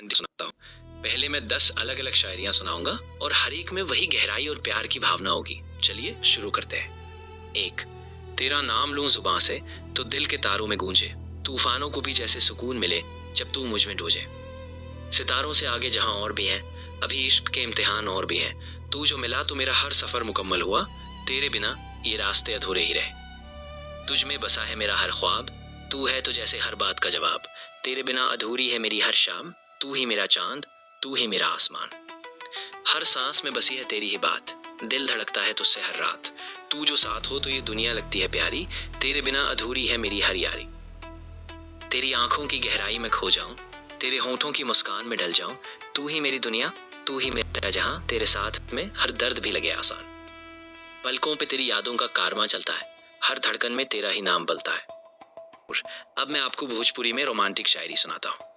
हिंदी सुनाता हूँ। पहले मैं 10 अलग अलग शायरियां सुनाऊंगा और हर एक में वही गहराई और प्यार की भावना होगी। चलिए शुरू करते हैं। 1। तेरा नाम लूं जुबां से तो दिल के तारों में गूंजे, तूफानों को भी जैसे सुकून मिले जब तू मुझ में डूजे। सितारों से आगे जहां और भी हैं, अभी इश्क के इम्तिहान और भी हैं। तू जो मिला तो मेरा हर सफर मुकम्मल हुआ, तेरे बिना ये रास्ते अधूरे ही रहे। तुझ में बसा है मेरा हर ख्वाब, तू है तो जैसे हर बात का जवाब। तेरे बिना अधूरी है मेरी हर शाम, तू ही मेरा चांद, तू ही मेरा आसमान। हर सांस में बसी है तेरी ही बात, दिल धड़कता है तुझसे हर रात। तू जो साथ हो तो ये दुनिया लगती है प्यारी, तेरे बिना अधूरी है मेरी हर यारी। तेरी आंखों की गहराई में खो जाऊं, तेरे होंठों की मुस्कान में ढल जाऊं। तू ही मेरी दुनिया, तू ही मेरा जहां, तेरे साथ में हर दर्द भी लगे आसान। पलकों पे तेरी यादों का कारवां चलता है, हर धड़कन में तेरा ही नाम बलता है। अब मैं आपको भोजपुरी में रोमांटिक शायरी सुनाता हूँ।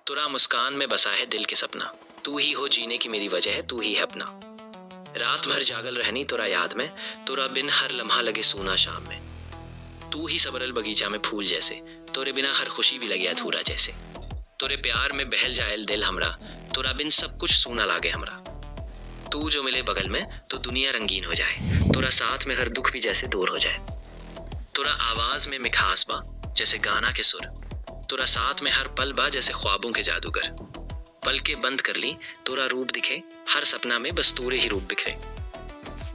तुरा मुस्कान में बसा है दिल के सपना, तू ही हो जीने की मेरी वजह है, तू ही है अपना। रात भर जागल रहनी तुरा याद में, तुरा बिन हर लम्हा लगे सूना शाम में। तू ही सबरल बगीचा में फूल जैसे, तोरे बिना हर खुशी भी लगे अधूरा जैसे। तोरे प्यार में बहल जाए दिल हमरा, तुरा बिन सब कुछ सूना लागे हमरा। तू जो मिले बगल में तो दुनिया रंगीन हो जाए, तुरा साथ में हर दुख भी जैसे दूर हो जाए। तुरा आवाज में मिठास बा जैसे गाना के सुर, तुरा साथ में हर पल बा जैसे ख्वाबों के जादूगर। पल के बंद कर ली तुरा रूप दिखे, हर सपना में बस तूरे ही रूप बिखरे।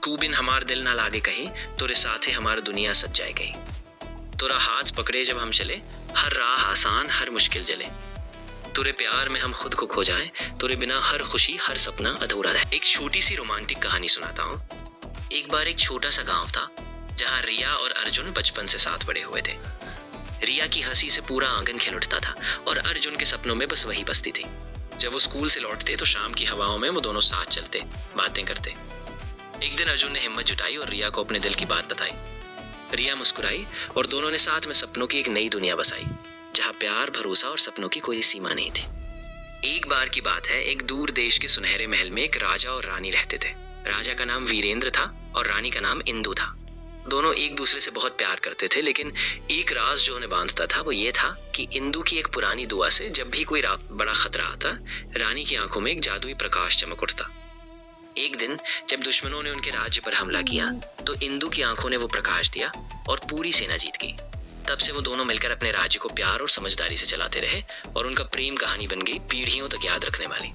तू बिन हमार दिल ना लागे कहीं, तुरे साथ ही हमार दुनिया सज जाए कहीं। तुरा हाथ पकड़े जब हम चले, हर राह आसान हर मुश्किल जले। तुरे प्यार में हम खुद को खो जाएं, तुरे बिना हर खुशी हर सपना अधूरा रहे। एक छोटी सी रोमांटिक कहानी सुनाता हूँ। एक बार एक छोटा सा गांव था जहाँ रिया और अर्जुन बचपन से साथ बड़े हुए थे। रिया की हंसी से पूरा आंगन खिल उठता था और अर्जुन के सपनों में बस वही बसती थी। जब वो स्कूल से लौटते तो शाम की हवाओं में वो दोनों साथ चलते, बातें करते। एक दिन अर्जुन ने हिम्मत जुटाई और रिया को अपने दिल की बात बताई। रिया मुस्कुराई और दोनों ने साथ में सपनों की एक नई दुनिया बसाई, जहाँ प्यार, भरोसा और सपनों की कोई सीमा नहीं थी। एक बार की बात है, एक दूर देश के सुनहरे महल में एक राजा और रानी रहते थे। राजा का नाम वीरेंद्र था और रानी का नाम इंदु था। दोनों एक दूसरे से बहुत प्यार करते थे, लेकिन एक राज जो उन्हें बांधता था वो ये था कि इंदु की एक पुरानी दुआ से जब भी कोई बड़ा खतरा आता, रानी की आंखों में एक जादुई प्रकाश चमक उठता। एक दिन जब दुश्मनों ने उनके राज्य पर हमला किया तो इंदु की आंखों ने वो प्रकाश दिया और पूरी सेना जीत गई। तब से वो दोनों मिलकर अपने राज्य को प्यार और समझदारी से चलाते रहे और उनका प्रेम कहानी बन गई पीढ़ियों तक याद रखने वाली।